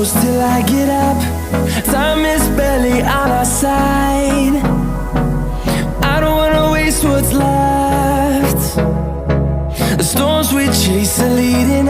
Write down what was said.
close till I get up. Time is barely on our side. I don't wanna waste what's left. The storms we chase are leading